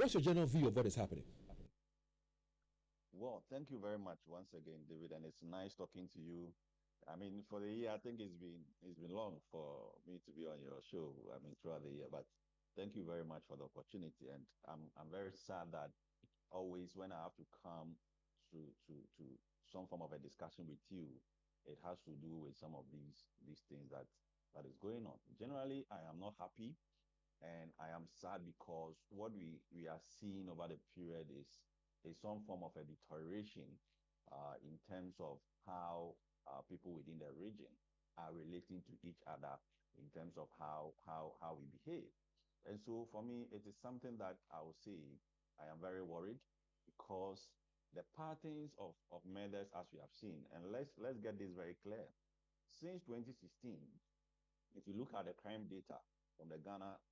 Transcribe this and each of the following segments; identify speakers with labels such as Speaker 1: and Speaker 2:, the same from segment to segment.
Speaker 1: What's your general view of what is happening?
Speaker 2: Well, thank you very much once again, David, and it's nice talking to you. I mean, for the year, I think it's been long for me to be on your show. I mean, throughout the year, but thank you very much for the opportunity. And I'm very sad that always when I have to come to some form of a discussion with you, it has to do with some of these things that is going on. Generally, I am not happy and I am sad because what we are seeing over the period is some form of a deterioration in terms of how people within the region are relating to each other in terms of how we behave. And so for me, it is something that I will say I am very worried because the patterns of murders as we have seen, and let's get this very clear. Since 2016, if you look at the crime data from the Ghana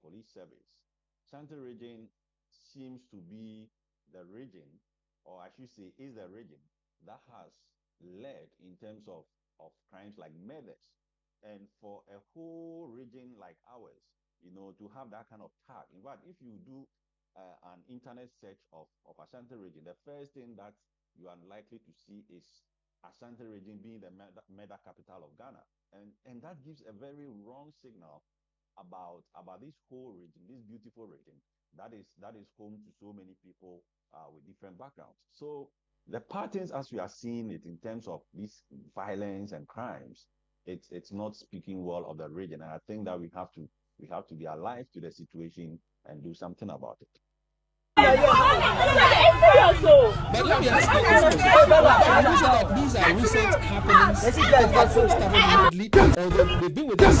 Speaker 2: Police Service, Central Region seems to be the region, or I should say, is the region that has led in terms of crimes like murders. And for a whole region like ours, to have that kind of tag. In fact, if you do an internet search of Ashanti region, the first thing that you are likely to see is Ashanti region being the murder capital of Ghana. And that gives a very wrong signal about this whole region, this beautiful region that is home to so many people with different backgrounds. So the patterns, as we are seeing it in terms of this violence and crimes, it's not speaking well of the region. And I think that we have to be alive to the situation and do something about it.
Speaker 1: But let me ask you this question. Are you saying that these are recent happenings that started immediately, or they've been with us?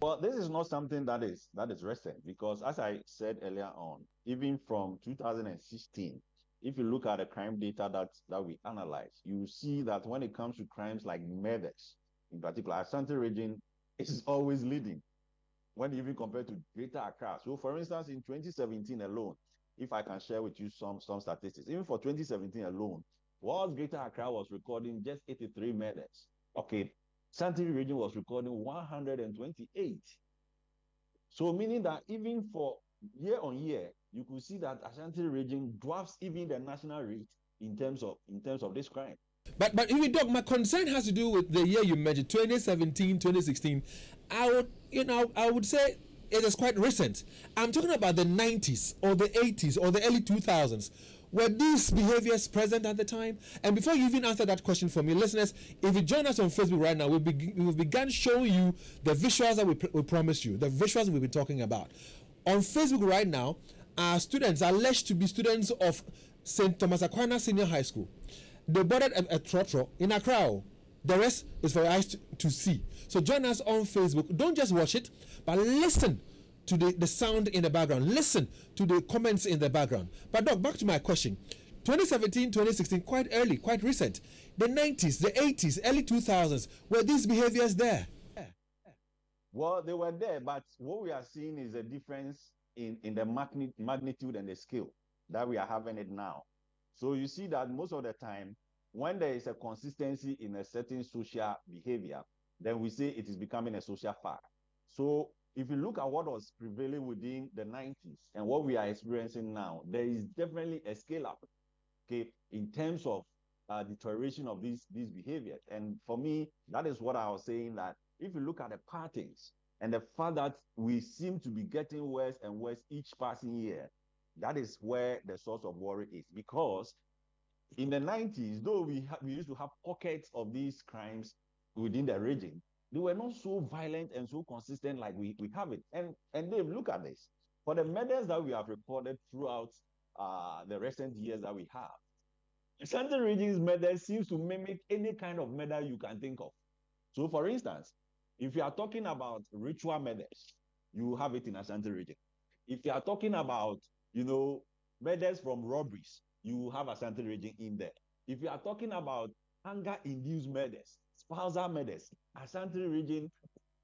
Speaker 2: Well, this is not something that is recent because, as I said earlier on, even from 2016, if you look at the crime data that we analyze, you see that when it comes to crimes like murders, in particular, Ashanti region is always leading when even compared to Greater Accra. So, for instance, in 2017 alone, if I can share with you some statistics, even for 2017 alone, while Greater Accra was recording just 83 murders, okay, Ashanti region was recording 128. So, meaning that even for year on year, you could see that Ashanti region dwarfs even the national rate in terms of this crime.
Speaker 1: But even Doc, my concern has to do with the year you mentioned, 2017, 2016. I would say it is quite recent. I'm talking about the 90s or the 80s or the early 2000s. Were these behaviors present at the time? And before you even answer that question for me, listeners, if you join us on Facebook right now, we've begun showing you the visuals that we promised you, the visuals we've been talking about. On Facebook right now, our students are alleged to be students of St. Thomas Aquinas Senior High School. They boarded a trotro in Accra. The rest is for your eyes to see. So join us on Facebook. Don't just watch it, but listen to the sound in the background. Listen to the comments in the background. But Doc, back to my question. 2017, 2016, quite early, quite recent. The 90s, the 80s, early 2000s, were these behaviors there?
Speaker 2: Well, they were there, but what we are seeing is a difference in the magnitude and the scale that we are having it now. So you see that most of the time, when there is a consistency in a certain social behavior, then we say it is becoming a social fact. So if you look at what was prevailing within the 90s and what we are experiencing now, there is definitely a scale up, okay, in terms of deterioration of these behaviors. And for me, that is what I was saying, that if you look at the patterns and the fact that we seem to be getting worse and worse each passing year, that is where the source of worry is. Because in the 90s, though we used to have pockets of these crimes within the region, they were not so violent and so consistent like we have it. And Dave, look at this. For the murders that we have recorded throughout the recent years that we have, Ashanti region's murder seems to mimic any kind of murder you can think of. So, for instance, if you are talking about ritual murders, you have it in Ashanti region. If you are talking about, murders from robberies, you have Ashanti region in there. If you are talking about anger-induced murders, spousal murders, Ashanti region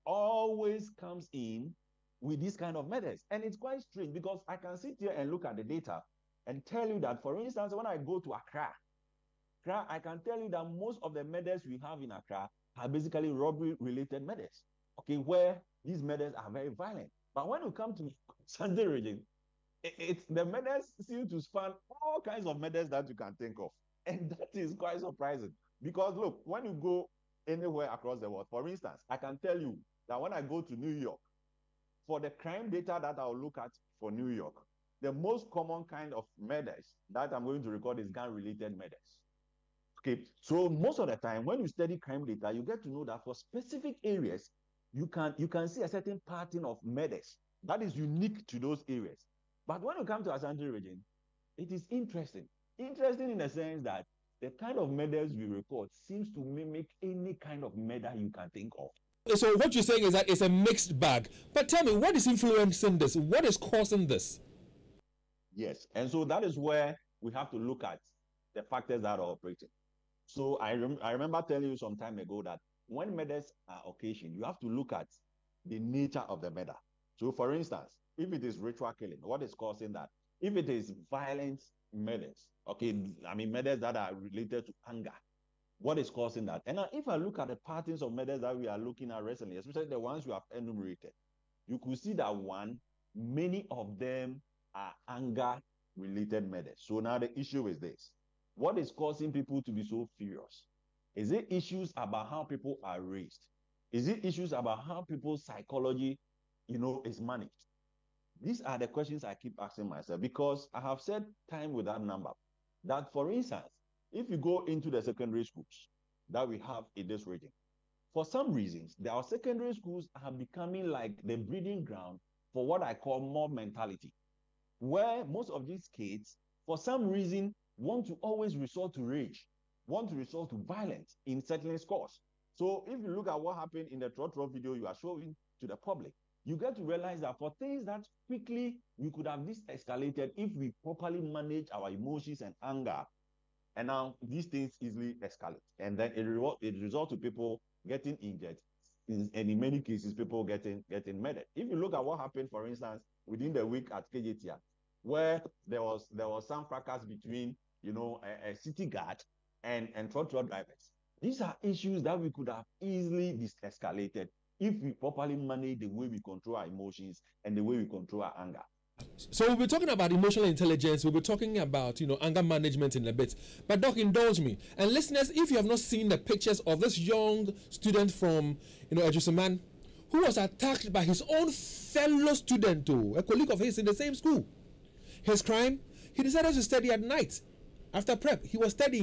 Speaker 2: always comes in with this kind of murders. And it's quite strange because I can sit here and look at the data and tell you that, for instance, when I go to Accra, I can tell you that most of the murders we have in Accra are basically robbery-related murders. Okay, where these murders are very violent. But when you come to Sanjay region, the murders seem to span all kinds of murders that you can think of. And that is quite surprising. Because look, when you go anywhere across the world, for instance, I can tell you that when I go to New York, for the crime data that I'll look at for New York, the most common kind of murders that I'm going to record is gun-related murders. Okay, so most of the time when you study crime data, you get to know that for specific areas, you can see a certain pattern of murders that is unique to those areas. But when you come to Ashanti region, it is interesting. Interesting in the sense that the kind of murders we record seems to mimic any kind of murder you can think of.
Speaker 1: So what you're saying is that it's a mixed bag. But tell me, what is influencing this? What is causing this?
Speaker 2: Yes, and so that is where we have to look at the factors that are operating. So I remember telling you some time ago that when murders are occasioned, you have to look at the nature of the murder. So for instance, if it is ritual killing, what is causing that? If it is violent murders, okay, I mean murders that are related to anger, what is causing that? And now if I look at the patterns of murders that we are looking at recently, especially the ones you have enumerated, you could see that many of them are anger-related murders. So now the issue is this. What is causing people to be so furious? Is it issues about how people are raised? Is it issues about how people's psychology, is managed? These are the questions I keep asking myself, because I have said time without number that, for instance, if you go into the secondary schools that we have in this region, for some reasons, our secondary schools are becoming like the breeding ground for what I call mob mentality, where most of these kids, for some reason, want to always resort to rage, want to resort to violence in settling scores. So if you look at what happened in the Trotro video you are showing to the public, you get to realize that for things that quickly we could have de-escalated if we properly manage our emotions and anger, and now these things easily escalate. And then it results to people getting injured, and in many cases, people getting murdered. If you look at what happened, for instance, within the week at KJTR, where there was some fracas between a city guard and trotro drivers. These are issues that we could have easily de-escalated if we properly manage the way we control our emotions and the way we control our anger.
Speaker 1: So we'll be talking about emotional intelligence. We'll be talking about anger management in a bit. But Doc, indulge me. And listeners, if you have not seen the pictures of this young student from Ejusuman, who was attacked by his own fellow student, a colleague of his in the same school. His crime, he decided to study at night. After prep, he was studying.